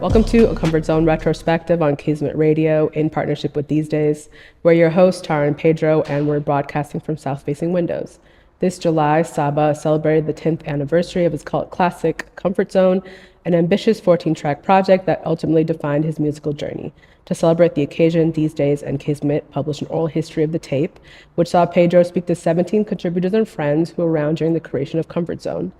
Welcome to A ComfortZone Retrospective on Kismet Radio in partnership with These Days. We're your hosts, Tara and Pedro, and we're broadcasting from south-facing windows. This July, Saba celebrated the 10th anniversary of his cult classic, Comfort Zone, an ambitious 14-track project that ultimately defined his musical journey. To celebrate the occasion, These Days and Kismet published an oral history of the tape, which saw Pedro speak to 17 contributors and friends who were around during the creation of Comfort Zone.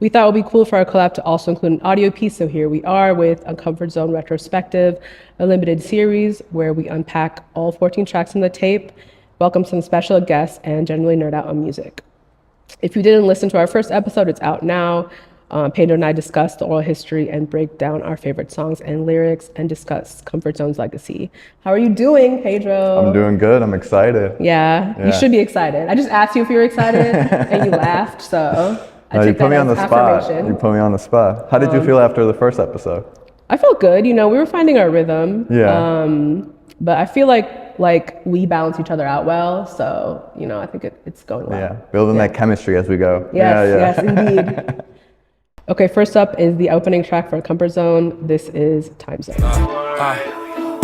We thought it would be cool for our collab to also include an audio piece, so here we are with A ComfortZone Retrospective, a limited series where we unpack all 14 tracks in the tape, welcome some special guests, and generally nerd out on music. If you didn't listen to our first episode, it's out now. Pedro and I discuss the oral history and break down our favorite songs and lyrics and discuss Comfort Zone's legacy. How are you doing, Pedro? I'm doing good. I'm excited. Yeah, you should be excited. I just asked you if you were excited and you laughed, so I you take put that me on as the spot. affirmation. You put me on the spot. How did you feel after the first episode? I felt good. You know, we were finding our rhythm. Yeah. But I feel like we balance each other out well. So, you know, I think it's going well. Yeah, building that chemistry as we go. Yes, indeed. Okay, first up is the opening track for Comfort Zone. This is TimeZone.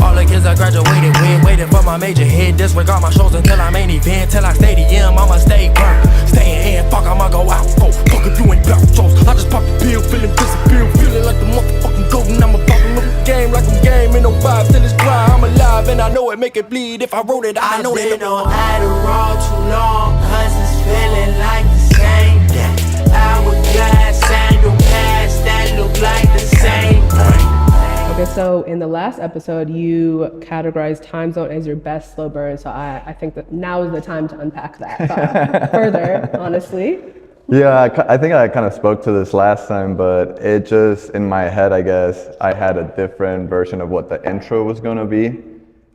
All the kids I graduated with, waiting for my major hit. Disregard my shows until I'm main event. Till I stadium, I'ma stay burnt. Staying in, fuck, I'ma go out. Go, fuck if you ain't bout shows. I just pop the pill, feeling disappear. Feeling like the motherfucking golden. I'm about to look the game like I'm game. Ain't no vibes till it's dry. I'm alive and I know it make it bleed. If I wrote it, I know I've been on Adderall too long, cause it's feeling like the same. Hourglass, sandal pads that look like the same. Okay, so in the last episode, you categorized TimeZone as your best slow burn. So I think that now is the time to unpack that further, honestly. Yeah, I think I kind of spoke to this last time, but it just, in my head, I guess, I had a different version of what the intro was going to be.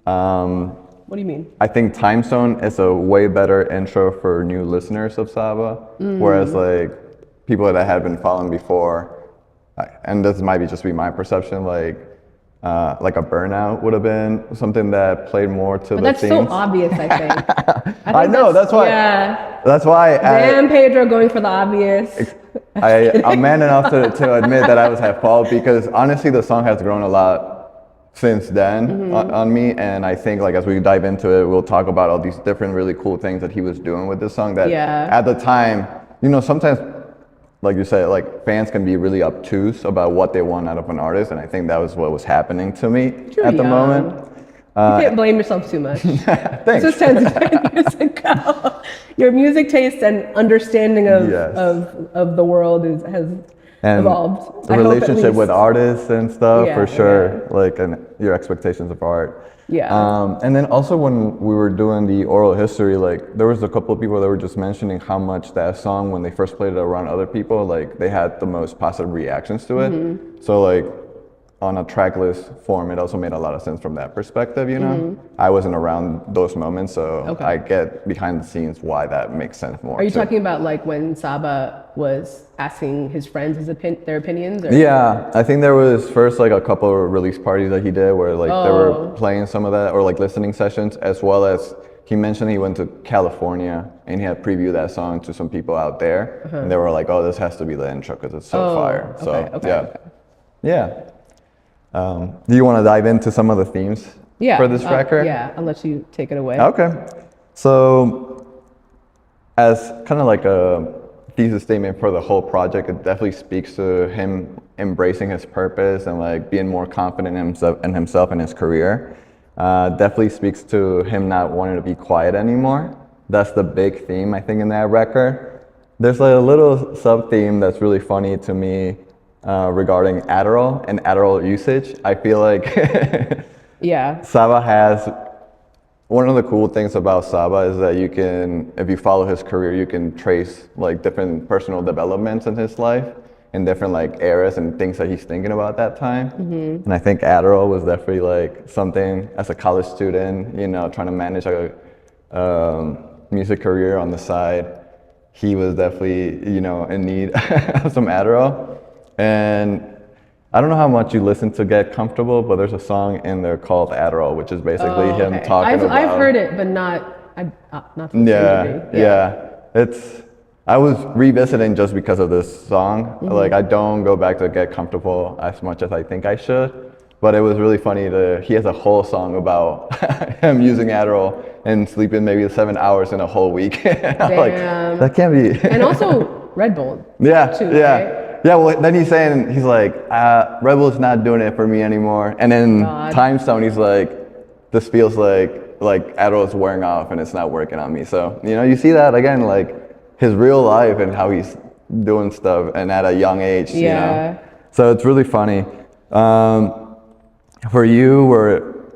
What do you mean? I think TimeZone is a way better intro for new listeners of Saba, whereas like people that had been following before, and this might just be my perception, like a Burnout would have been something that played more to But the that's themes. so obvious, I think. I know, that's why. Yeah. That's why. Damn, Pedro going for the obvious. I'm man enough to admit that I was at fault, because honestly the song has grown a lot since then on me, and I think like as we dive into it, we'll talk about all these different really cool things that he was doing with this song that at the time, you know, sometimes like you said, like fans can be really obtuse about what they want out of an artist, and I think that was what was happening to me at the moment. You can't blame yourself too much. Thanks. This was 10 years ago. Your music taste and understanding of the world has evolved. The relationship with artists and stuff, for sure. Yeah. Like, and your expectations of art. Yeah. And then also when we were doing the oral history, like there was a couple of people that were just mentioning how much that song, when they first played it around other people, like they had the most positive reactions to it. So like on a track list form, it also made a lot of sense from that perspective, you know? I wasn't around those moments, so I get behind the scenes why that makes sense more. Are you talking about like when Saba was asking his friends their opinions? Or? Yeah, I think there was first like a couple of release parties that he did where like they were playing some of that, or like listening sessions, as well as he mentioned he went to California and he had previewed that song to some people out there, and they were like, oh, this has to be the intro because it's so fire. So yeah. Do you want to dive into some of the themes for this record? Yeah, I'll let you take it away. Okay. So as kind of like a thesis statement for the whole project, it definitely speaks to him embracing his purpose and like being more confident in himself and his career. Definitely speaks to him not wanting to be quiet anymore. That's the big theme, I think, in that record. There's like a little sub-theme that's really funny to me regarding Adderall and Adderall usage. I feel like Saba has, one of the cool things about Saba is that you can, if you follow his career, you can trace like different personal developments in his life in different like eras and things that he's thinking about at that time. And I think Adderall was definitely like something as a college student, you know, trying to manage a music career on the side. He was definitely, you know, in need of some Adderall. And I don't know how much you listen to Get Comfortable, but there's a song in there called Adderall, which is basically him talking about. I've heard it, but not to the same degree. Yeah. It's, I was revisiting just because of this song. Like, I don't go back to Get Comfortable as much as I think I should. But it was really funny he has a whole song about him using Adderall and sleeping maybe 7 hours in a whole week. Like, that can't be. And also Red Bull. Yeah, too, yeah. right? Yeah, well, then he's like, Red Bull's not doing it for me anymore. And then TimeZone, he's like, this feels like Adderall's wearing off and it's not working on me. So, you see that again, like his real life and how he's doing stuff and at a young age, So it's really funny. For you, were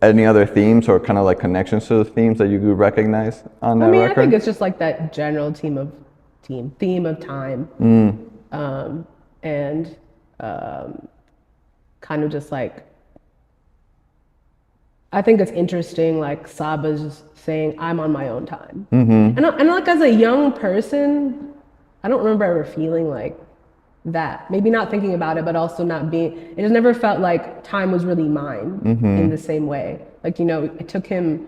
any other themes or kind of like connections to the themes that you could recognize on that record? I think it's just like that general theme of time. And kind of just like, I think it's interesting, like Saba's just saying, I'm on my own time. And like as a young person, I don't remember ever feeling like that. Maybe not thinking about it, but also not being, it just never felt like time was really mine in the same way. Like, it took him,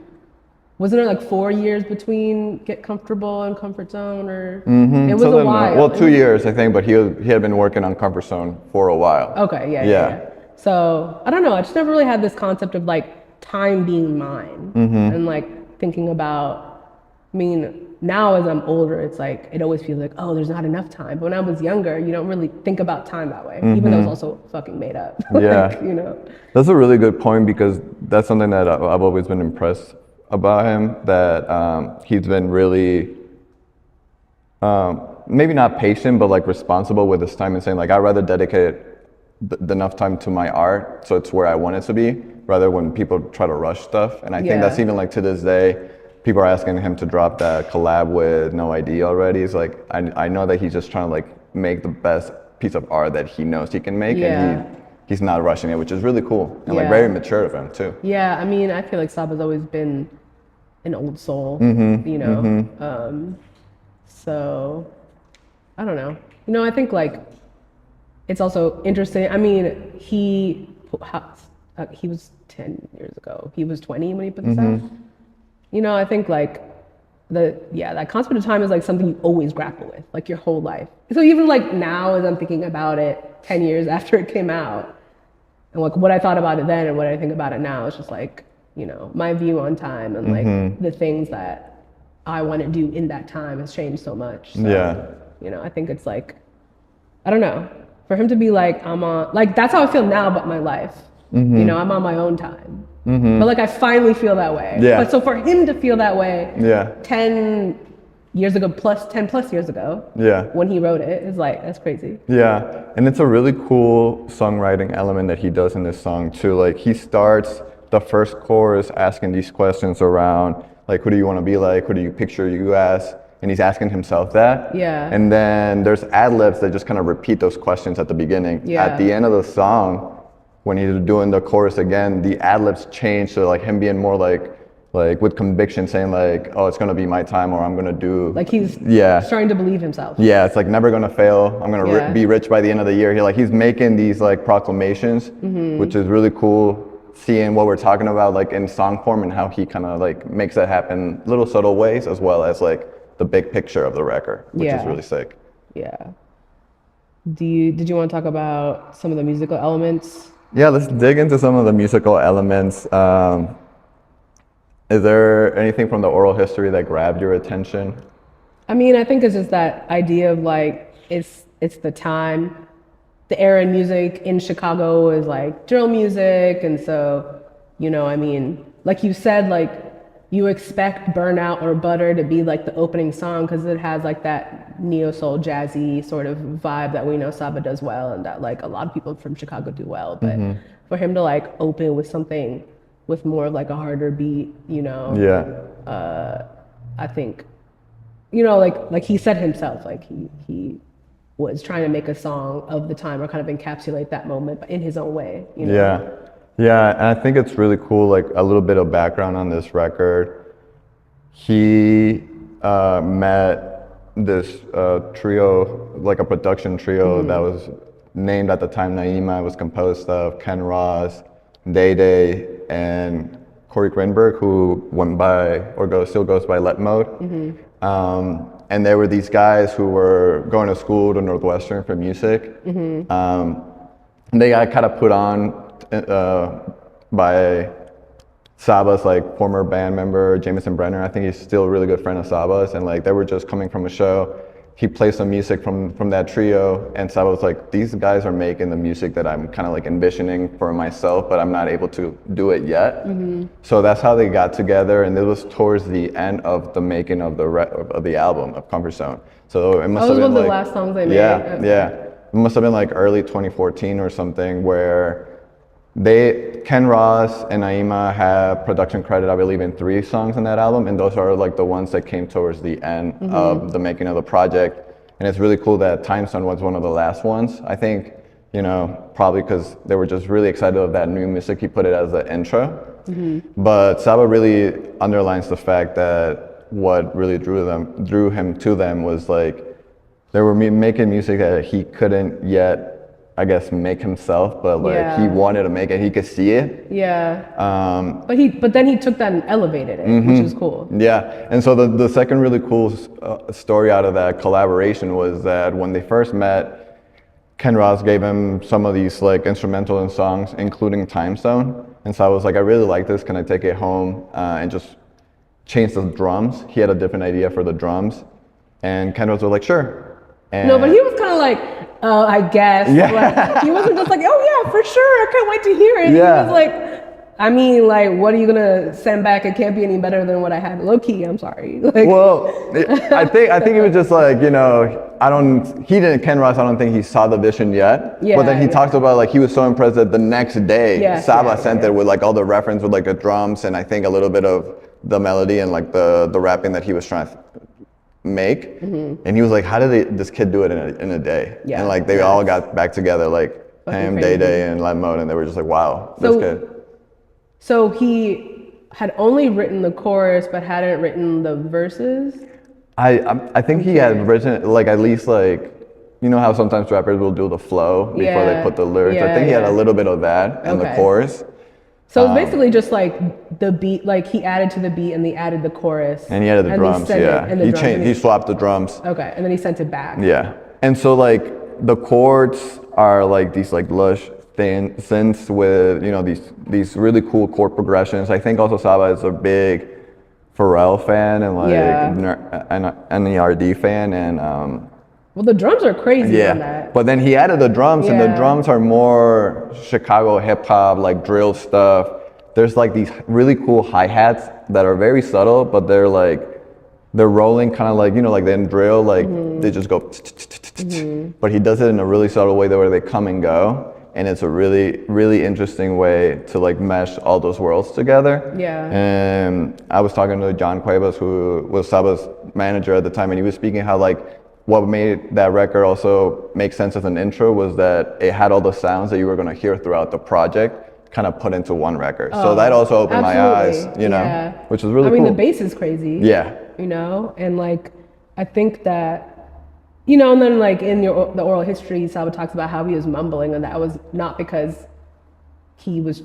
wasn't it like 4 years between Get Comfortable and Comfort Zone, or it was a while? Well, 2 years, I think, but he had been working on Comfort Zone for a while. Okay, yeah. So I don't know. I just never really had this concept of like time being mine and like thinking about, now as I'm older, it's like, it always feels like, oh, there's not enough time. But when I was younger, you don't really think about time that way, even though it's also fucking made up. Yeah. That's a really good point, because that's something that I've always been impressed about him, that he's been really, maybe not patient, but like responsible with his time and saying like, I'd rather dedicate enough time to my art so it's where I want it to be, rather when people try to rush stuff. And I think that's even like to this day, people are asking him to drop that collab with No ID already. It's like, I know that he's just trying to like make the best piece of art that he knows he can make, and he's not rushing it, which is really cool and like very mature of him too. Yeah, I feel like Saba's always been an old soul, so I don't know. I think like it's also interesting. He was 10 years ago. He was 20 when he put this out. I think like that concept of time is like something you always grapple with, like your whole life. So even like now, as I'm thinking about it 10 years after it came out, and like what I thought about it then and what I think about it now, it's just like, my view on time and like the things that I want to do in that time has changed so much. So, I think it's like, I don't know, for him to be like, that's how I feel now about my life. I'm on my own time. But like, I finally feel that way. But so for him to feel that way 10 years ago, 10 plus years ago, when he wrote it, is like, that's crazy. Yeah, and it's a really cool songwriting element that he does in this song too. Like, he starts the first chorus asking these questions around, like, who do you want to be like? Who do you picture you as? And he's asking himself that. And then there's ad-libs that just kind of repeat those questions at the beginning. At the end of the song, when he's doing the chorus again, the ad-libs change to like him being more like with conviction, saying like, oh, it's gonna be my time, or I'm gonna do. Like he's starting to believe himself. Yeah, it's like never gonna fail. I'm gonna be rich by the end of the year. He's making these like proclamations, which is really cool. Seeing what we're talking about like in song form and how he kind of like makes that happen, little subtle ways, as well as like the big picture of the record, which is really sick. Yeah. Did you want to talk about some of the musical elements? Yeah, let's dig into some of the musical elements. Is there anything from the oral history that grabbed your attention? I think it's just that idea of like, it's the time. The era in music in Chicago is like drill music. And so, like you said, like you expect Burnout or Butter to be like the opening song because it has like that neo-soul jazzy sort of vibe that we know Saba does well and that like a lot of people from Chicago do well. But for him to like open with something with more of like a harder beat, I think, like he said himself, like he was trying to make a song of the time or kind of encapsulate that moment, but in his own way. Yeah, and I think it's really cool, like a little bit of background on this record. He met this trio, like a production trio that was named at the time Naima. It was composed of Ken Ross, Day Day, and Corey Grinberg, who went by, or still goes by Let Mode. And there were these guys who were going to school to Northwestern for music. And they got kind of put on by Saba's like former band member, Jameson Brenner. I think he's still a really good friend of Saba's, and like they were just coming from a show. He played some music from that trio, and Saba was like, these guys are making the music that I'm kind of like envisioning for myself, but I'm not able to do it yet. So that's how they got together, and it was towards the end of the making of the album of Comfort Zone. So it must have been one of like the last songs they made. Yeah. It must have been like early 2014 or something, where Ken Ross and Naima have production credit, I believe, in 3 songs on that album, and those are like the ones that came towards the end of the making of the project. And it's really cool that TimeZone was one of the last ones. I think, you know, probably because they were just really excited of that new music. He put it as an intro. But Saba really underlines the fact that what really drew him to them was like they were making music that he couldn't yet, I guess, make himself, but like he wanted to make it. He could see it. But then he took that and elevated it, which is cool. Yeah, and so the second really cool story out of that collaboration was that when they first met, Ken Ross gave him some of these like instrumental and songs, including TimeZone. And so I was like, I really like this. Can I take it home and just change the drums? He had a different idea for the drums, and Ken Ross was like, sure. And No, but he was kind of like, I guess. Like, he wasn't just like, oh yeah, for sure, I can't wait to hear it. Yeah. He was like, I mean, like, what are you gonna send back? It can't be any better than what I had. Low key, I'm sorry. Like, well, I think he was just like, you know, Ken Ross, I don't think he saw the vision yet. But then he talked about like he was so impressed that the next day Saba sent it with like all the reference with like the drums and I think a little bit of the melody and like the rapping that he was trying to make. And he was like, how did this kid do it in a day? And like they all got back together, like him, Day and Lemon, and they were just like, wow, this kid. So he had only written the chorus but hadn't written the verses? I think he had written like at least like, you know how sometimes rappers will do the flow before they put the lyrics. I think he had a little bit of that in the chorus. So it's basically just like the beat, like he added to the beat and he added the chorus. And he added the drums, he swapped the drums. Okay, and then he sent it back. Yeah, and so like the chords are like these like lush thin synths with, you know, these really cool chord progressions. I think also Saba is a big Pharrell fan and like an NERD fan and well, the drums are crazy on that. But then he added the drums and the drums are more Chicago hip hop, like drill stuff. There's like these really cool hi-hats that are very subtle, but they're rolling kind of like, you know, like in drill, like they just go, but he does it in a really subtle way where they come and go. And it's a really, really interesting way to like mesh all those worlds together. And I was talking to John Cuevas, who was Saba's manager at the time, and he was speaking how like, what made that record also make sense as an intro was that it had all the sounds that you were going to hear throughout the project kind of put into one record. So that also opened my eyes, you know, which was really cool. I mean, the bass is crazy. You know, and like, I think that, you know, and then like in the oral history, Saba talks about how he was mumbling, and that was not because he was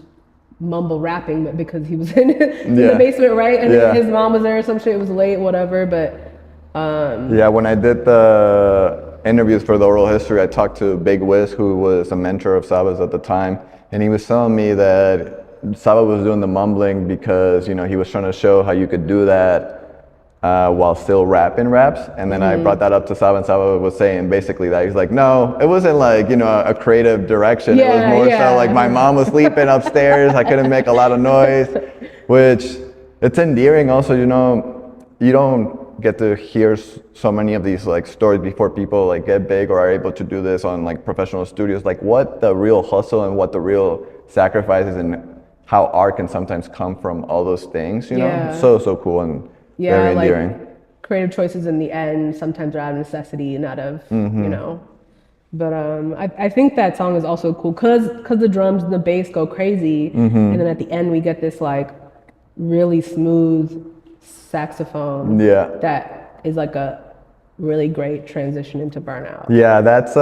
mumble rapping, but because he was in the basement, right? And his mom was there or some shit, it was late, whatever, but when I did the interviews for the oral history, I talked to Big Wiz, who was a mentor of Saba's at the time, and he was telling me that Saba was doing the mumbling because, you know, he was trying to show how you could do that while still rapping raps. And then I brought that up to Saba, and Saba was saying basically that he's like, no, it wasn't like, you know, a creative direction. It was more so like my mom was sleeping upstairs, I couldn't make a lot of noise, which it's endearing also, you know, you don't get to hear so many of these like stories before people like get big or are able to do this on like professional studios, like what the real hustle and what the real sacrifices and how art can sometimes come from all those things, you know. So cool and very endearing. Like creative choices in the end sometimes are out of necessity, not of you know. But I think that song is also cool because the drums and the bass go crazy, and then at the end we get this like really smooth saxophone that is like a really great transition into Burnout. Yeah, that's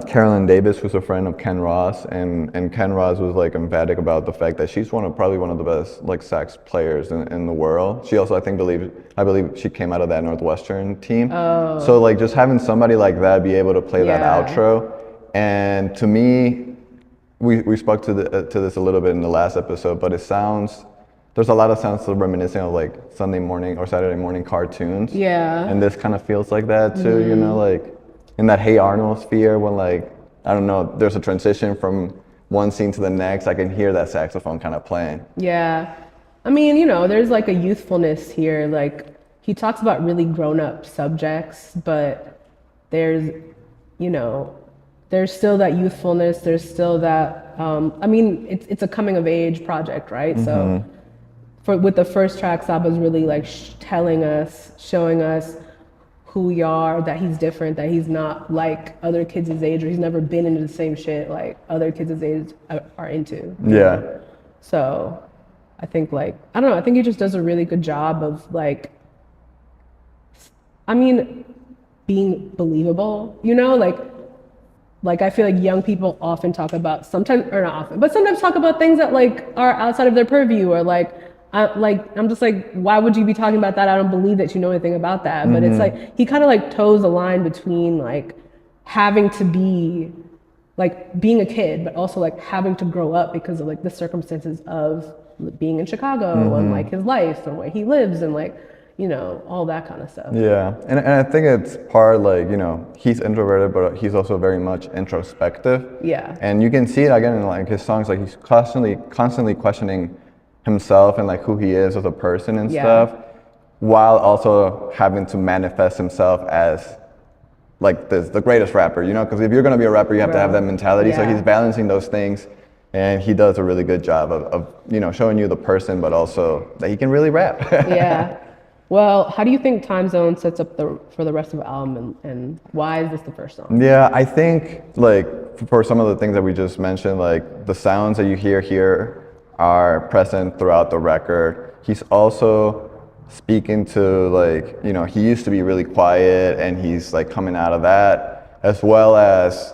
Carolyn Davis, who's a friend of Ken Ross, and Ken Ross was like emphatic about the fact that she's probably one of the best like sax players in the world. She also I believe she came out of that Northwestern team. Oh. So like just having somebody like that be able to play that Yeah. outro, and to me, we spoke to this a little bit in the last episode, but there's a lot of sounds reminiscent of like Sunday morning or Saturday morning cartoons. Yeah. And this kind of feels like that too, you know, like in that Hey Arnold sphere when like, I don't know, there's a transition from one scene to the next, I can hear that saxophone kind of playing. Yeah. I mean, you know, there's like a youthfulness here. Like he talks about really grown up subjects, but there's, you know, there's still that youthfulness. There's still that, I mean, it's a coming of age project, right? So with the first track, Saba's really like showing us who we are, that he's different, that he's not like other kids his age, or he's never been into the same shit like other kids his age are into. Yeah. So I think like, I don't know, I think he just does a really good job of like, I mean, being believable, you know, like I feel like young people often talk about sometimes, or not often, but sometimes talk about things that like are outside of their purview, or like I'm just like, why would you be talking about that? I don't believe that you know anything about that. But it's like he kind of like toes the line between like having to be like being a kid, but also like having to grow up because of like the circumstances of being in Chicago and like his life and where he lives and like, you know, all that kind of stuff. Yeah, and I think it's part like, you know, he's introverted, but he's also very much introspective. Yeah. And you can see it again in like his songs, like he's constantly questioning himself and like who he is as a person and stuff, while also having to manifest himself as like the greatest rapper, you know, because if you're gonna be a rapper, you have to have that mentality. So he's balancing those things, and he does a really good job of you know, showing you the person, but also that he can really rap. Yeah. Well, how do you think TimeZone sets up for the rest of the album, and why is this the first song? Yeah, I think like for some of the things that we just mentioned, like the sounds that you hear here are present throughout the record. He's also speaking to like, you know, he used to be really quiet and he's like coming out of that, as well as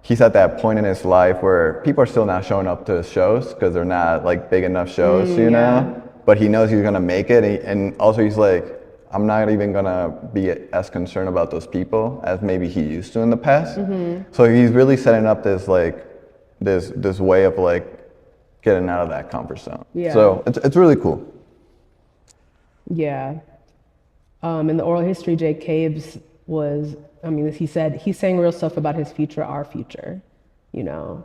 he's at that point in his life where people are still not showing up to his shows because they're not like big enough shows, you know, but he knows he's gonna make it. And also he's like, I'm not even gonna be as concerned about those people as maybe he used to in the past. So he's really setting up this like, this way of like, getting out of that comfort zone. Yeah. So it's really cool. Yeah. In the oral history, Jake Caves was, I mean, he said, he's saying real stuff about his future, our future, you know?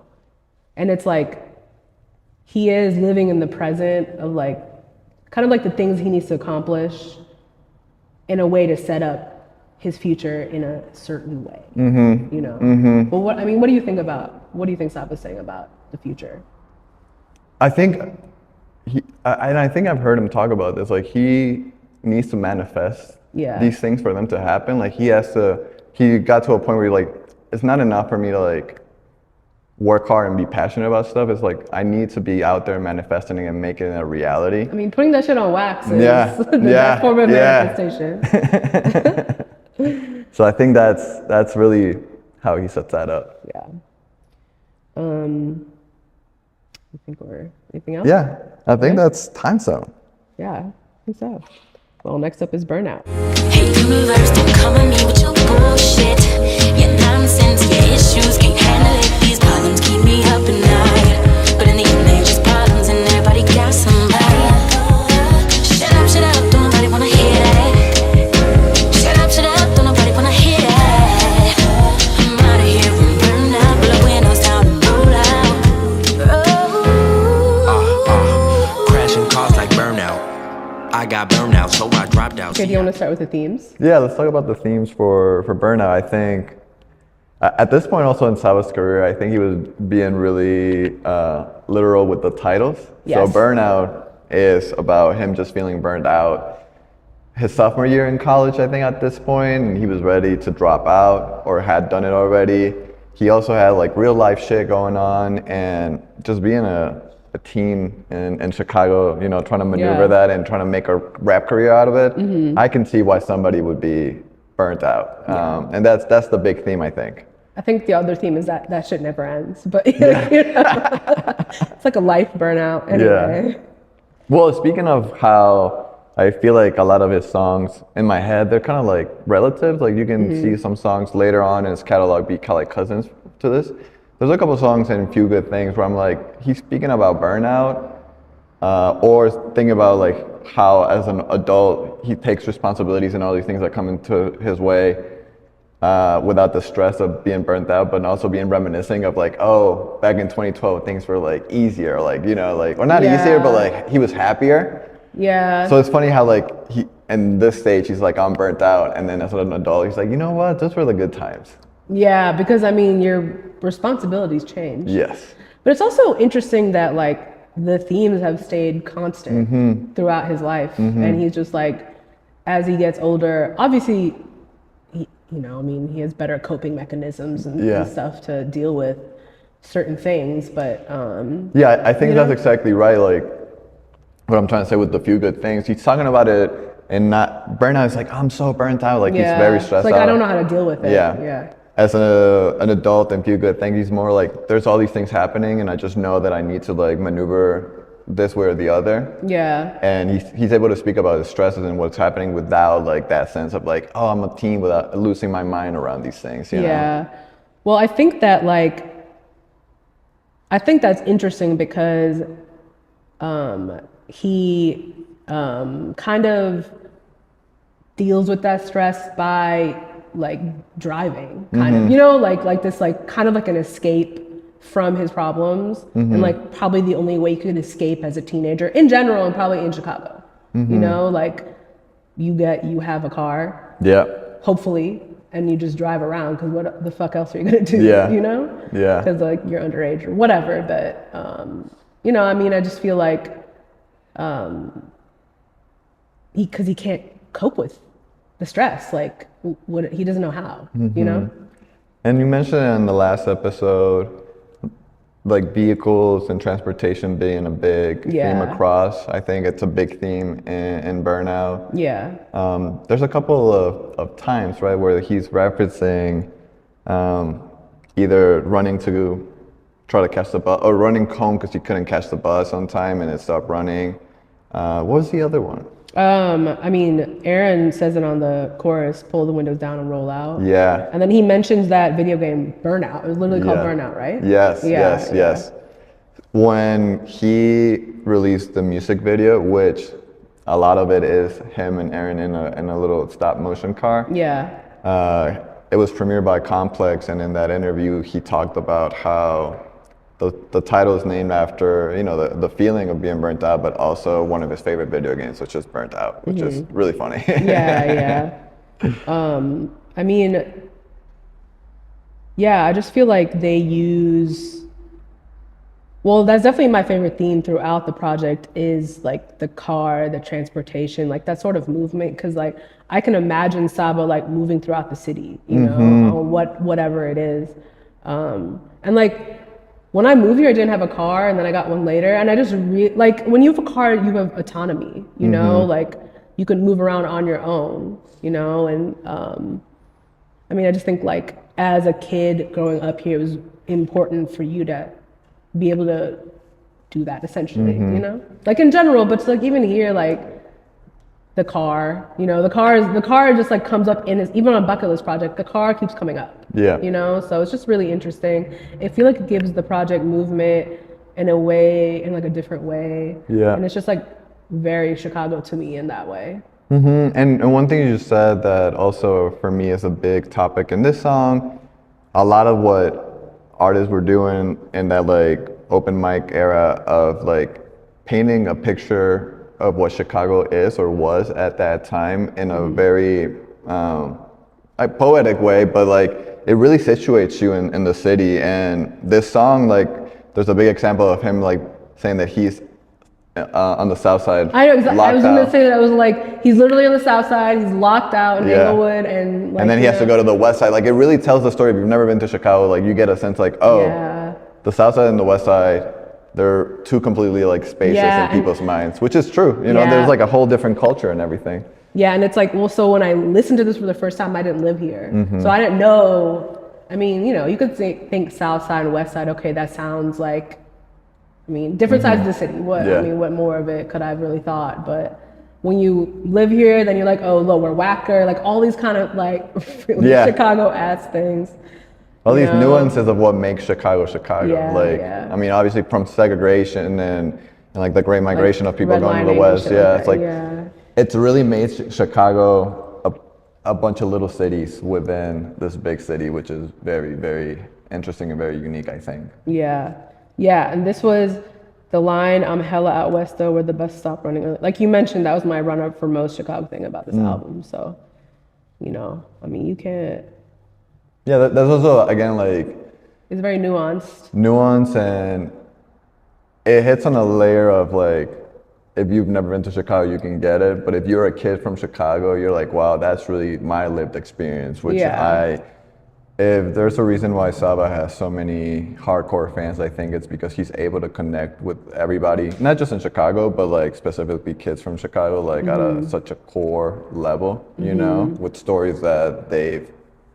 And it's like, he is living in the present of like, kind of like the things he needs to accomplish in a way to set up his future in a certain way, you know? But what do you think Saba's saying about the future? I think I think I've heard him talk about this. Like he needs to manifest these things for them to happen. Like he got to a point where like, it's not enough for me to like work hard and be passionate about stuff. It's like, I need to be out there manifesting and making it a reality. I mean, putting that shit on wax is the best form of manifestation. So I think that's really how he sets that up. Yeah. I think anything else? Yeah, I think that's TimeZone. Yeah, I think so. Well, next up is Burnout. Hey universe, don't come at me with your bullshit. Your nonsense, your issues, can't handle it. These problems keep me up at night. But in the end, they're just problems and everybody got somebody. Shut up, don't nobody wanna hear that. Shut up, don't nobody wanna hear that. I'm out of here from burnout, blow the windows down and roll out. Crashing cars like Burnout. I got burnout, so I dropped out. Okay, do you want to start with the themes? Yeah, let's talk about the themes for Burnout. I think at this point also in Saba's career, I think he was being really literal with the titles. Yes. So Burnout is about him just feeling burned out. His sophomore year in college, I think at this point, and he was ready to drop out or had done it already. He also had like real life shit going on, and just being a team in Chicago, you know, trying to maneuver that and trying to make a rap career out of it. I can see why somebody would be burnt out. And that's the big theme, I think. I think the other theme is that shit never ends. But you know, it's like a life burnout anyway. Well, speaking of how I feel like a lot of his songs in my head, they're kind of like relatives. Like you can see some songs later on in his catalog be kind of like cousins to this. There's a couple songs in Few Good Things where I'm like, he's speaking about burnout, or thinking about like how as an adult he takes responsibilities and all these things that come into his way without the stress of being burnt out, but also being reminiscing of like, oh, back in 2012 things were like easier, like, you know, like, or not easier, but like he was happier. Yeah. So it's funny how like he, in this stage, he's like, I'm burnt out. And then as an adult, he's like, you know what? Those were the good times. Yeah, because I mean, your responsibilities change. Yes. But it's also interesting that like the themes have stayed constant throughout his life. And he's just like, as he gets older, obviously, you know, I mean, he has better coping mechanisms and stuff to deal with certain things, but yeah, I think that's exactly right. Like what I'm trying to say with the Few Good Things, he's talking about it and not burnout. It's like, I'm so burnt out. Like he's very stressed like, out. I don't know how to deal with it. Yeah. As an adult in Few Good Things, he's more like, there's all these things happening and I just know that I need to like maneuver this way or the other. Yeah. And he's able to speak about his stresses and what's happening without like that sense of like, oh, I'm a teen, without losing my mind around these things, you know? Well, I think that like, I think that's interesting because he kind of deals with that stress by like driving, kind of, you know, like this, like kind of like an escape from his problems, and like probably the only way you could escape as a teenager in general, and probably in Chicago, you know, like you have a car, hopefully, and you just drive around, because what the fuck else are you gonna do, you know? Because like you're underage or whatever, but you know, I mean, I just feel like because he can't cope with the stress, like what he doesn't know how, you know? And you mentioned in the last episode, like vehicles and transportation being a big theme across. I think it's a big theme in Burnout. There's a couple of times, right, where he's referencing either running to try to catch the bus or running home because he couldn't catch the bus on time and it stopped running. What was the other one? I mean, Aaron says it on the chorus, pull the windows down and roll out. And then he mentions that video game Burnout. It was literally called Burnout, right? Yes. When he released the music video, which a lot of it is him and Aaron in a little stop motion car. It was premiered by Complex, and in that interview, he talked about how the title is named after, you know, the feeling of being burnt out, but also one of his favorite video games, which is Burnt Out, which is really funny. I mean, I just feel like they use, well, that's definitely my favorite theme throughout the project is like the car, the transportation, like that sort of movement. Cause like I can imagine Saba like moving throughout the city, you know, whatever it is. And like, when I moved here, I didn't have a car, and then I got one later, and I just like when you have a car, you have autonomy, you know, like you can move around on your own, you know, and I mean, I just think like as a kid growing up here, it was important for you to be able to do that essentially, you know, like in general, but like even here, like the car, you know, the car just like comes up in his, even on Bucket List project, the car keeps coming up, you know, so it's just really interesting. I feel like it gives the project movement in a way, in like a different way. And it's just like very Chicago to me in that way. And one thing you just said that also for me is a big topic in this song, a lot of what artists were doing in that like open mic era of like painting a picture of what Chicago is or was at that time in a very poetic way, but like it really situates you in the city. And this song, like there's a big example of him like saying that he's on the south side. I know, I was gonna say that. I was like, he's literally on the south side, he's locked out in Englewood, and like, and then he has to go to the west side. Like it really tells the story. If you've never been to Chicago, like you get a sense like, oh, the south side and the west side, they're two completely like spaces in people's minds, which is true. You know, there's like a whole different culture and everything. Yeah, and it's like, well, so when I listened to this for the first time, I didn't live here. Mm-hmm. So I didn't know. I mean, you could think South Side and West Side. Okay, that sounds like, different sides of the city. What more of it could I have really thought? But when you live here, then you're like, oh, Lower Wacker, like all these kind of like really Chicago-ass things. All these nuances of what makes Chicago. Yeah. Obviously from segregation and like the Great Migration of people going to the redlining West. and Yeah, shit it's like like, that. it's really made Chicago a bunch of little cities within this big city, which is very, very interesting and very unique, I think. Yeah. And this was the line, I'm hella out west though, where the bus stop running early. Like you mentioned, that was my run-up for most Chicago thing about this album. So, you can't. Yeah, that's also, again, like... It's very nuanced. Nuance, and it hits on a layer of like, if you've never been to Chicago, you can get it. But if you're a kid from Chicago, you're like, wow, that's really my lived experience, which if there's a reason why Saba has so many hardcore fans, I think it's because he's able to connect with everybody, not just in Chicago, but like specifically kids from Chicago, like at such a core level, with stories that they've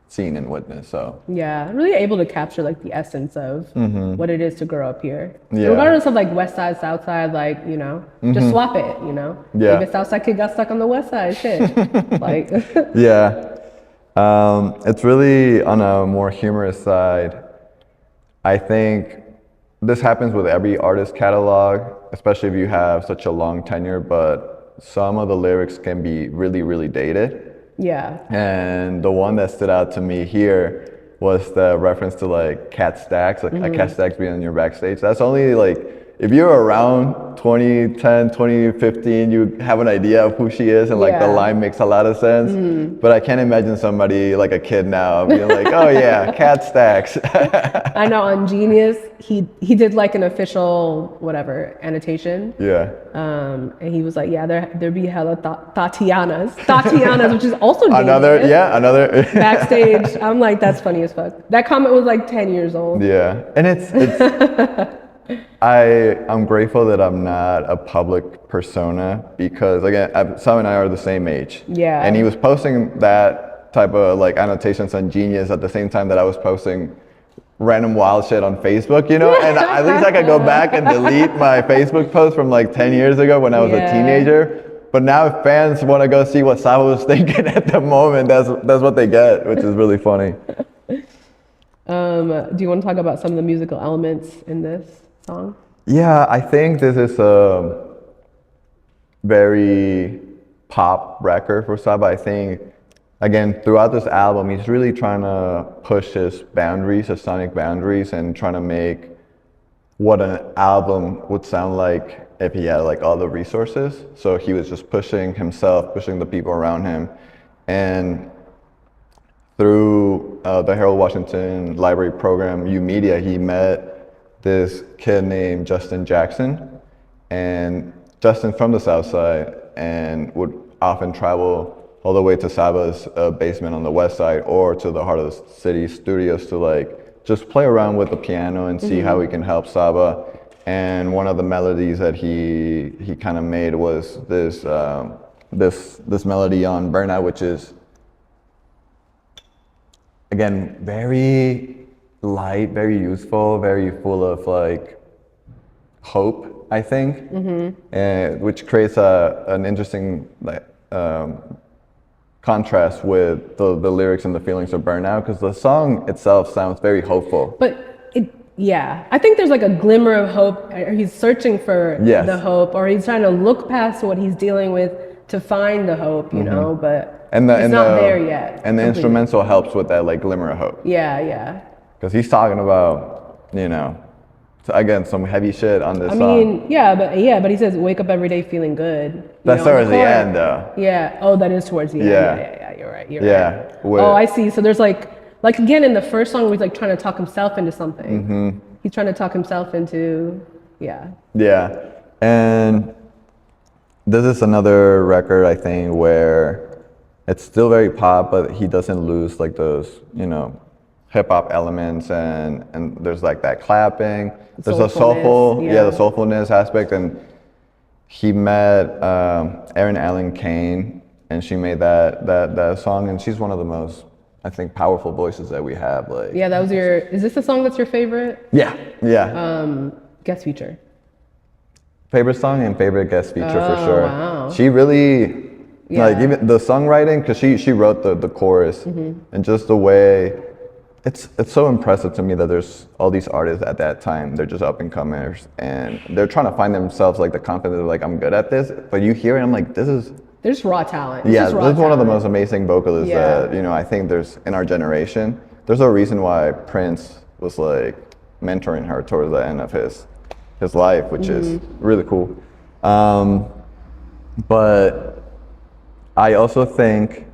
seen and witnessed. So yeah, really able to capture like the essence of what it is to grow up here. Yeah. Regardless of like West Side, South Side, like, just swap it, Yeah. Maybe a South Side kid got stuck on the West Side, shit. Like yeah. It's really on a more humorous side. I think this happens with every artist catalog, especially if you have such a long tenure, but some of the lyrics can be really, really dated. Yeah. And the one that stood out to me here was the reference to like Cat Stacks, like a Cat Stacks being on your backstage. That's only like, if you're around 2010, 2015, you have an idea of who she is, and like the line makes a lot of sense. But I can't imagine somebody like a kid now being like, oh yeah, Cat Stacks. I know on Genius, he did like an official whatever annotation. Yeah. And he was like, yeah, there be hella Tatianas, which is also Genius. Another Backstage. I'm like, that's funny as fuck. That comment was like 10 years old. Yeah, and it's I'm grateful that I'm not a public persona, because again, Sam and I are the same age. Yeah. And he was posting that type of like annotations on Genius at the same time that I was posting random wild shit on Facebook, and at least I could go back and delete my Facebook post from like 10 years ago when I was a teenager. But now if fans want to go see what Saba was thinking at the moment, that's what they get, which is really funny. Do you want to talk about some of the musical elements in this song? Yeah, I think this is a very pop record for Saba. I think, again, throughout this album, he's really trying to push his boundaries, his sonic boundaries, and trying to make what an album would sound like if he had like all the resources. So he was just pushing himself, pushing the people around him. And through the Harold Washington Library program, U Media, he met this kid named Justin Jackson. And Justin's from the South Side and would often travel all the way to Saba's basement on the West Side or to the heart of the city studios to like just play around with the piano and see how we can help Saba. And one of the melodies that he kind of made was this melody on Burnout, which is, again, very light, very youthful, very full of like hope, I think, which creates an interesting contrast with the lyrics and the feelings of Burnout, because the song itself sounds very hopeful. But I think there's like a glimmer of hope, or he's searching for the hope, or he's trying to look past what he's dealing with to find the hope, but it's not there yet. And the instrumental helps with that like glimmer of hope. Yeah. Because he's talking about, again, some heavy shit on this song. I mean, but he says, wake up every day feeling good. That's towards the end, though. Yeah. Oh, that is towards the end. Yeah. You're right. Yeah. Oh, I see. So there's like again, in the first song, he's like trying to talk himself into something. He's trying to talk himself into, Yeah. And this is another record, I think, where it's still very pop, but he doesn't lose like those, hip hop elements, and there's like that clapping. There's a soulful, the soulfulness aspect. And he met Aaron Allen Kane and she made that song, and she's one of the most, I think, powerful voices that we have. Like, Yeah, that was is this the song that's your favorite? Yeah. Guest feature. Favorite song and favorite guest feature for sure. Wow. She really, like, Yeah. even the songwriting, because she wrote the chorus, and just the way, it's so impressive to me that there's all these artists at that time, they're just up and comers, and they're trying to find themselves, like, the confidence of, like, I'm good at this, but you hear it, I'm like, this is, There's raw talent. It's yeah, just this raw is one of the talent. most amazing vocalists Yeah. that, I think there's in our generation. There's a reason why Prince was, like, mentoring her towards the end of his life, which is really cool. But I also think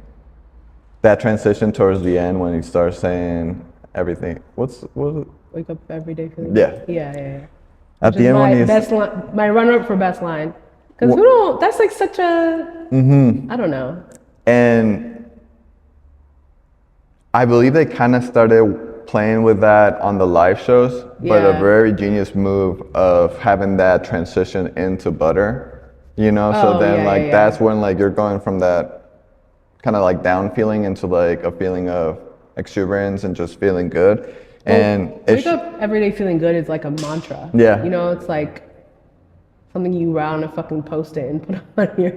that transition towards the end when he starts saying everything. What was it? Wake up every day feeling. Yeah. Yeah. At Which the is end my when he's best line, my runner-up for best line. Because that's like such a, I don't know. and I believe they kind of started playing with that on the live shows, but a Yeah. very genius move of having that transition into Butter, so Oh, then yeah, like yeah, yeah. that's when like you're going from that kind of like down feeling into like a feeling of exuberance and just feeling good. And Wake up every day feeling good is like a mantra. Yeah. It's like something you write on a fucking post-it and put on your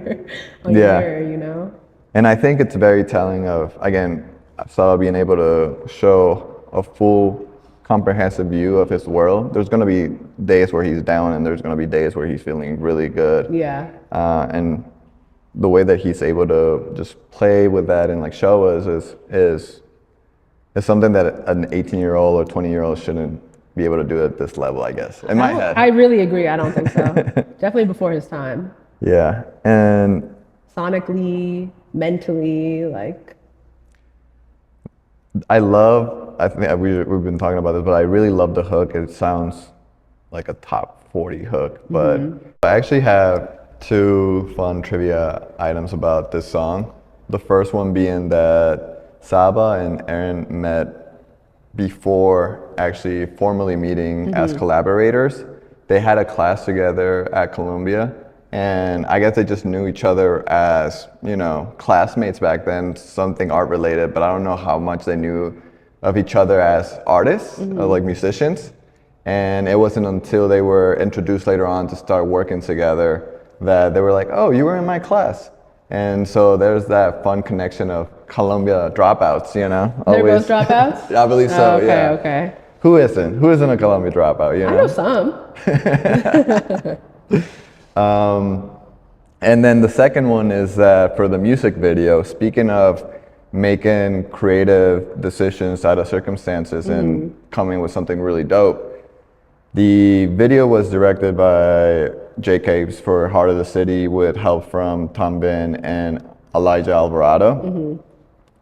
Yeah. mirror, And I think it's very telling of, again, Saba being able to show a full, comprehensive view of his world. There's going to be days where he's down, and there's going to be days where he's feeling really good. Yeah. And the way that he's able to just play with that and like show us is something that an 18-year-old or 20-year-old shouldn't be able to do at this level, I guess, in my head. I really agree. I don't think so. Definitely before his time. Yeah, and Sonically, mentally, like. I think we've been talking about this, but I really love the hook. It sounds like a top 40 hook, but I actually have 2 fun trivia items about this song. The first one being that Saba and Aaron met before actually formally meeting as collaborators. They had a class together at Columbia, and I guess they just knew each other as, classmates back then, something art related, but I don't know how much they knew of each other as artists, or like musicians. And it wasn't until they were introduced later on to start working together that they were like, oh, you were in my class. And so there's that fun connection of Columbia dropouts, They're Always. both dropouts? I believe so, okay, yeah. Okay. Who isn't? Who isn't a Columbia dropout, I know some. And then the second one is that for the music video, speaking of making creative decisions out of circumstances and coming with something really dope, the video was directed by Jay Capes for Heart of the City with help from Tom Bin and Elijah Alvarado.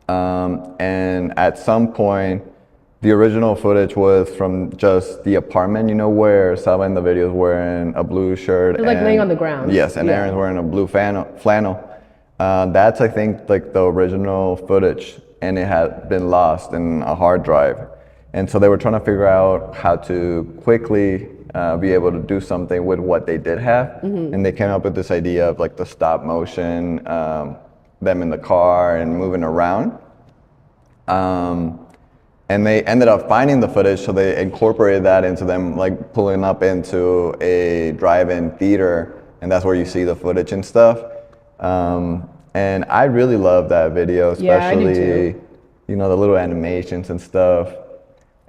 And at some point, the original footage was from just the apartment, where Saba in the video is wearing a blue shirt. They're like laying on the ground. Yes, and Yeah. Aaron's wearing a blue flannel. That's, I think, like the original footage, and it had been lost in a hard drive. And so they were trying to figure out how to quickly be able to do something with what they did have. And they came up with this idea of like the stop motion, them in the car and moving around. And they ended up finding the footage, so they incorporated that into them like pulling up into a drive-in theater, and that's where you see the footage and stuff. And I really love that video, Yeah, I do especially, too. the little animations and stuff.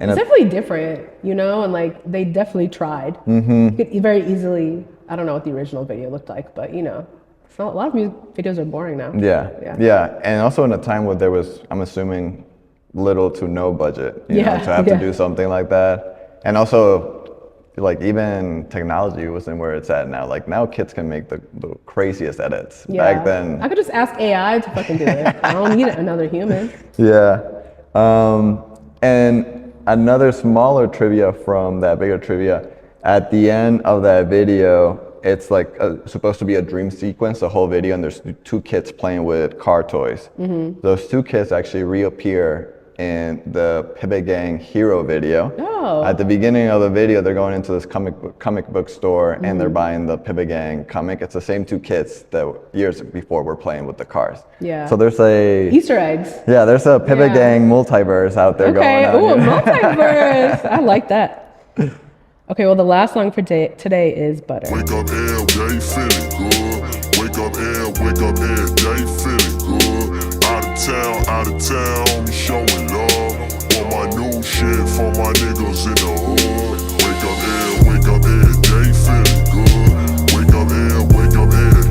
And It's definitely different, and like they definitely tried. You could very easily, I don't know what the original video looked like, but a lot of music videos are boring now. Yeah. And also in a time where there was, I'm assuming, little to no budget, to have to do something like that. And also, like, even technology wasn't where it's at now. Like, now kids can make the craziest edits. Yeah. Back then. I could just ask AI to fucking do it. I don't need another human. Yeah. And another smaller trivia from that bigger trivia, at the end of that video, it's like supposed to be a dream sequence, the whole video, and there's 2 kids playing with car toys. Those 2 kids actually reappear in the Pibba Gang Hero video. Oh. At the beginning of the video, they're going into this comic book store and they're buying the Pibba Gang comic. It's the same two kids that years before were playing with the cars. Yeah. So there's a Easter eggs. yeah, there's a Pibba Gang multiverse out there going on. Ooh, multiverse. I like that. Okay, well, the last song for today is Butter. Wake up every day feeling good. Wake up every day feeling good. Out of town, me showing love. Want my new shit for my niggas in the hood. Wake up every day feeling good. Wake up every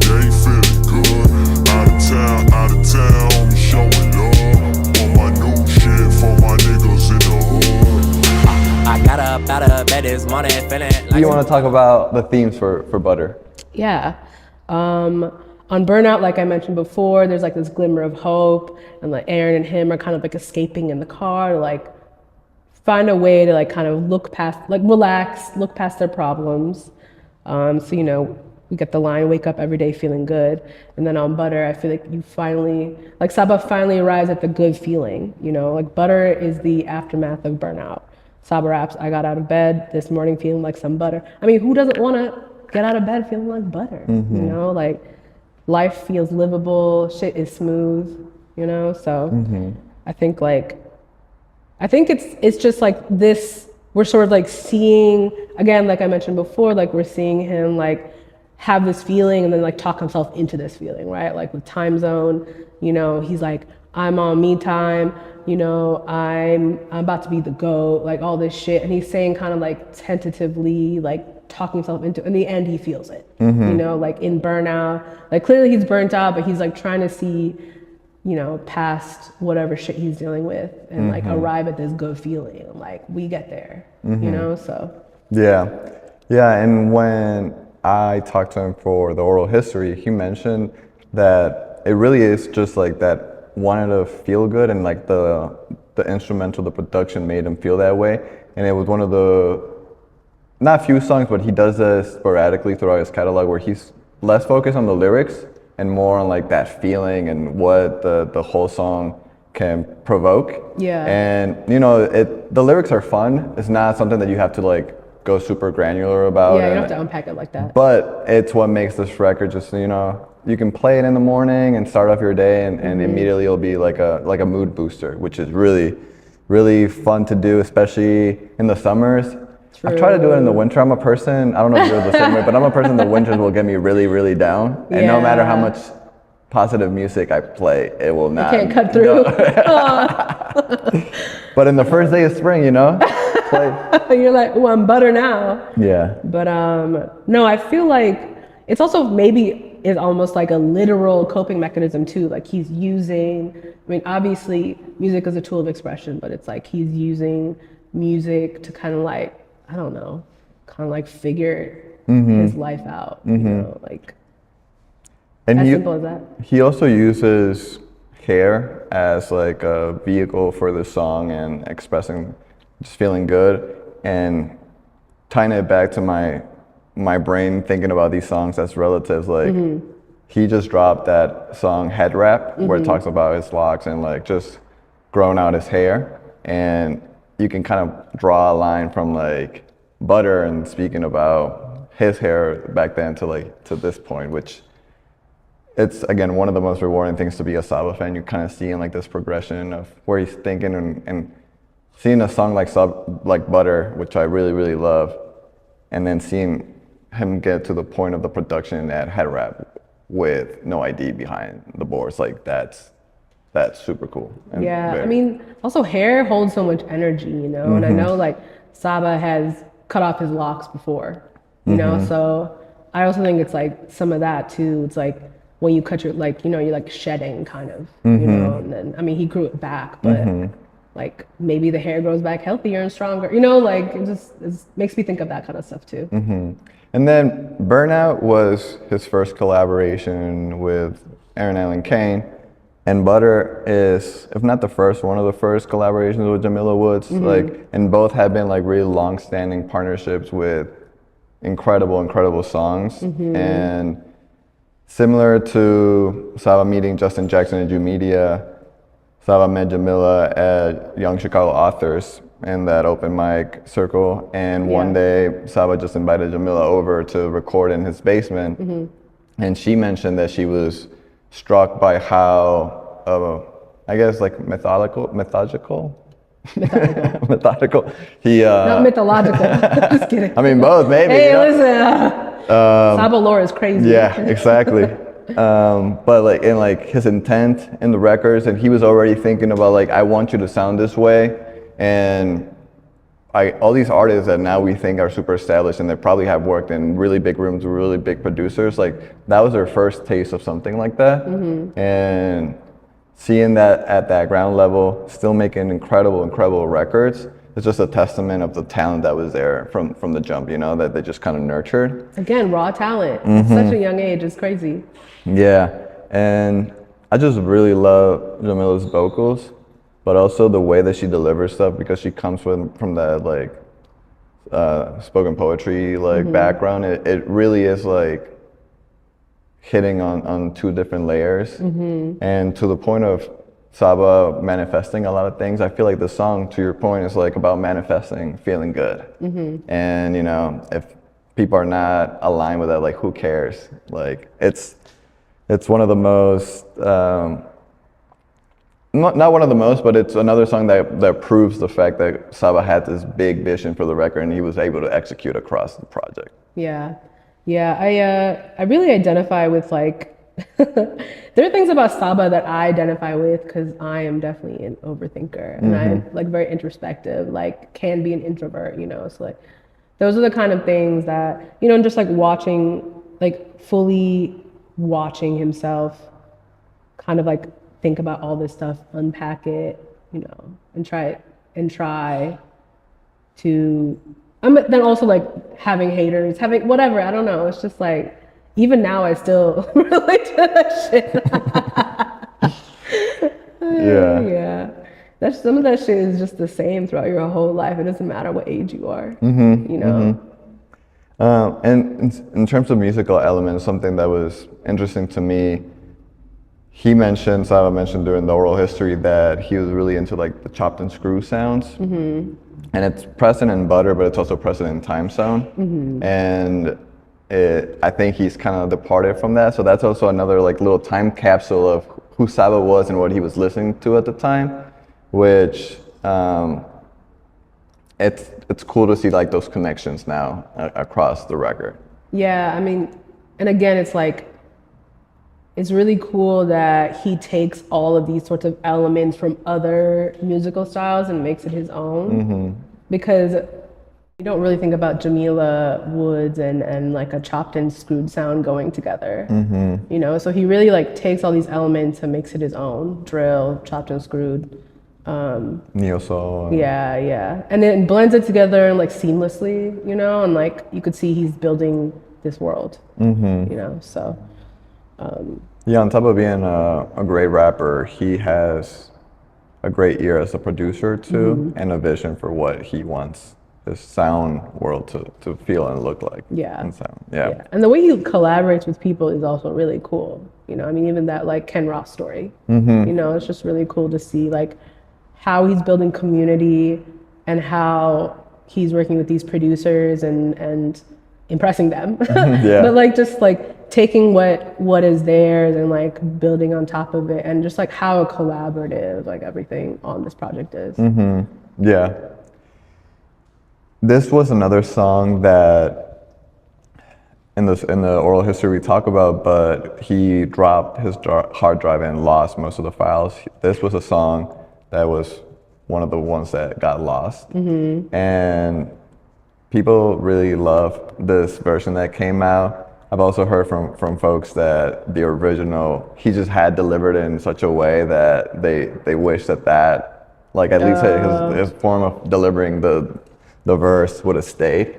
day feeling good. Out of town, me showing love. Want my new shit for my niggas in the hood. I got up out of bed this morning feeling like You want to talk about the themes for Butter? Yeah. On Burnout, like I mentioned before, there's like this glimmer of hope, and like Aaron and him are kind of like escaping in the car to like find a way to like kind of look past, like relax, look past their problems. So, you know, we get the line, wake up every day feeling good. And then on Butter, I feel like you finally, like Saba finally arrives at the good feeling, you know, like Butter is the aftermath of Burnout. Saba raps, I got out of bed this morning feeling like some butter. I mean, who doesn't want to get out of bed feeling like butter, you know, like life feels livable, shit is smooth, you know? So I think it's just like this, we're sort of like seeing, again, like I mentioned before, like we're seeing him like have this feeling and then like talk himself into this feeling, right? Like with TimeZone, you know, he's like, I'm on me time, you know, I'm about to be the GOAT, like all this shit. And he's saying kind of like tentatively, like talking himself into, in the end, he feels it, you know, like in Burnout, like clearly he's burnt out, but he's like trying to see, you know, past whatever shit he's dealing with and like arrive at this good feeling. Like we get there, you know, so. Yeah. And when I talked to him for the oral history, he mentioned that it really is just like that wanted to feel good, and like the instrumental, the production made him feel that way. And it was one of the, not few songs, but he does this sporadically throughout his catalog where he's less focused on the lyrics and more on like that feeling and what the whole song can provoke. Yeah. And you know, the lyrics are fun. It's not something that you have to like go super granular about. Yeah, you don't have to unpack it like that. But it's what makes this record just, you know, you can play it in the morning and start off your day and immediately it'll be like a mood booster, which is really, really fun to do, especially in the summers. True. I've tried to do it in the winter. I'm a person, I don't know if you're the same way, but I'm a person the winters will get me really, really down. And no matter how much positive music I play, it will not. You can't cut through. But in the first day of spring, you know, You're like, oh, I'm butter now. Yeah. But no, I feel like it's also maybe is almost like a literal coping mechanism too. Like he's using, I mean, obviously music is a tool of expression, but it's like he's using music to kind of like, I don't know, kind of like figure his life out, you know, like and as simple as that. He also uses hair as like a vehicle for the song and expressing just feeling good, and tying it back to my brain thinking about these songs as relatives. Like he just dropped that song Head Wrap where it talks about his locks and like just growing out his hair, and you can kind of draw a line from like Butter and speaking about his hair back then to this point, which it's again one of the most rewarding things to be a Saba fan. You kind of seeing like this progression of where he's thinking and seeing a song like Butter, which I really, really love, and then seeing him get to the point of the production at Head Wrap with no ID behind the boards, like that's super cool. And I mean, also hair holds so much energy, you know, and I know like Saba has cut off his locks before, you know, so I also think it's like some of that too. It's like when you cut your, like, you know, you're like shedding kind of, you know, and then, I mean, he grew it back, but like maybe the hair grows back healthier and stronger, you know, like it makes me think of that kind of stuff too. And then Burnout was his first collaboration with Aaron Allen Kane, and Butter is, if not the first, one of the first collaborations with Jamila Woods. Like, and both have been like really long-standing partnerships with incredible songs. And similar to Saba meeting Justin Jackson and Ju Media, Saba met Jamila at Young Chicago Authors in that open mic circle, and one day Saba just invited Jamila over to record in his basement, and she mentioned that she was struck by how, I guess, like methodical. He Not mythological. Just kidding. I mean, both maybe. Hey, you know? listen. Saba lore is crazy. Yeah, exactly. But like in like his intent in the records, and he was already thinking about like, I want you to sound this way, and all these artists that now we think are super established and they probably have worked in really big rooms with really big producers, like that was their first taste of something like that, and seeing that at that ground level, still making incredible records. It's just a testament of the talent that was there from the jump, you know, that they just kind of nurtured. Again, raw talent. At such a young age, it's crazy. Yeah, and I just really love Jamila's vocals, but also the way that she delivers stuff, because she comes from that like spoken poetry like background. It really is like hitting on two different layers, and to the point of Saba manifesting a lot of things. I feel like the song, to your point, is like about manifesting, feeling good. And you know, if people are not aligned with that, like who cares? Like it's one of the most, not one of the most, but it's another song that proves the fact that Saba had this big vision for the record and he was able to execute across the project. Yeah. I really identify with like, there are things about Saba that I identify with because I am definitely an overthinker and I'm like very introspective, like can be an introvert, you know. So like those are the kind of things that, you know, just like fully watching himself kind of like think about all this stuff, unpack it, you know, and try to, then also like having haters, having whatever, I don't know. It's just like, even now I still relate to that shit. Yeah. Some of that shit is just the same throughout your whole life. It doesn't matter what age you are, you know? And in terms of musical elements, something that was interesting to me, Saba mentioned during the oral history that he was really into like the chopped and screw sounds. And it's present in Butter, but it's also present in TimeZone. And I think he's kind of departed from that. So that's also another like little time capsule of who Saba was and what he was listening to at the time, which it's cool to see like those connections now across the record. Yeah, I mean, and again, it's like, it's really cool that he takes all of these sorts of elements from other musical styles and makes it his own. Because you don't really think about Jamila Woods and like a chopped and screwed sound going together, you know? So he really like takes all these elements and makes it his own. Drill, chopped and screwed. Neo soul. Yeah. And then blends it together like seamlessly, you know? And like you could see he's building this world, you know? So. Yeah, on top of being a great rapper, he has a great ear as a producer too, and a vision for what he wants his sound world to feel and look like. And sound. Yeah. And the way he collaborates with people is also really cool. You know, I mean, even that like Ken Ross story, you know, it's just really cool to see like how he's building community and how he's working with these producers and impressing them. But like just like taking what is theirs and like building on top of it, and just like how collaborative like everything on this project is. Yeah. This was another song that in the oral history we talk about, but he dropped his hard drive and lost most of the files. This was a song that was one of the ones that got lost. And people really love this version that came out. I've also heard from folks that the original, he just had delivered it in such a way that they wish that like at least his form of delivering the verse would have stayed.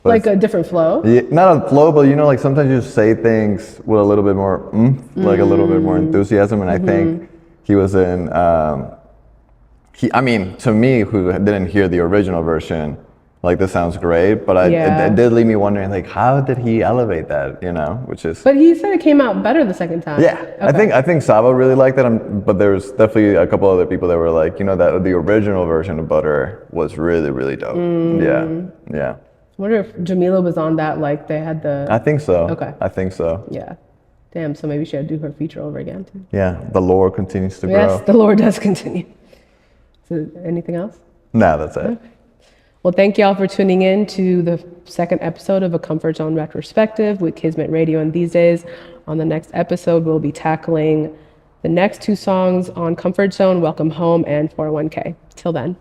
But like a different flow? Yeah, not a flow, but you know, like sometimes you just say things with a little bit more like a little bit more enthusiasm. And I think he was in, I mean, to me, who didn't hear the original version, like, this sounds great, but it did leave me wondering, like, how did he elevate that, you know, which is. But he said it came out better the second time. Yeah, Okay. I think Saba really liked it, but there's definitely a couple other people that were like, you know, that the original version of Butter was really, really dope. Yeah. I wonder if Jamila was on that, like they had the. I think so. Okay. I think so. Yeah. Damn, so maybe she had to do her feature over again too. Yeah, the lore continues to grow. Yes, the lore does continue. So anything else? No, that's it. Well, thank y'all for tuning in to the second episode of A Comfort Zone Retrospective with Kismet Radio and These Days. On the next episode, we'll be tackling the next two songs on Comfort Zone, Welcome Home and 401k. Till then.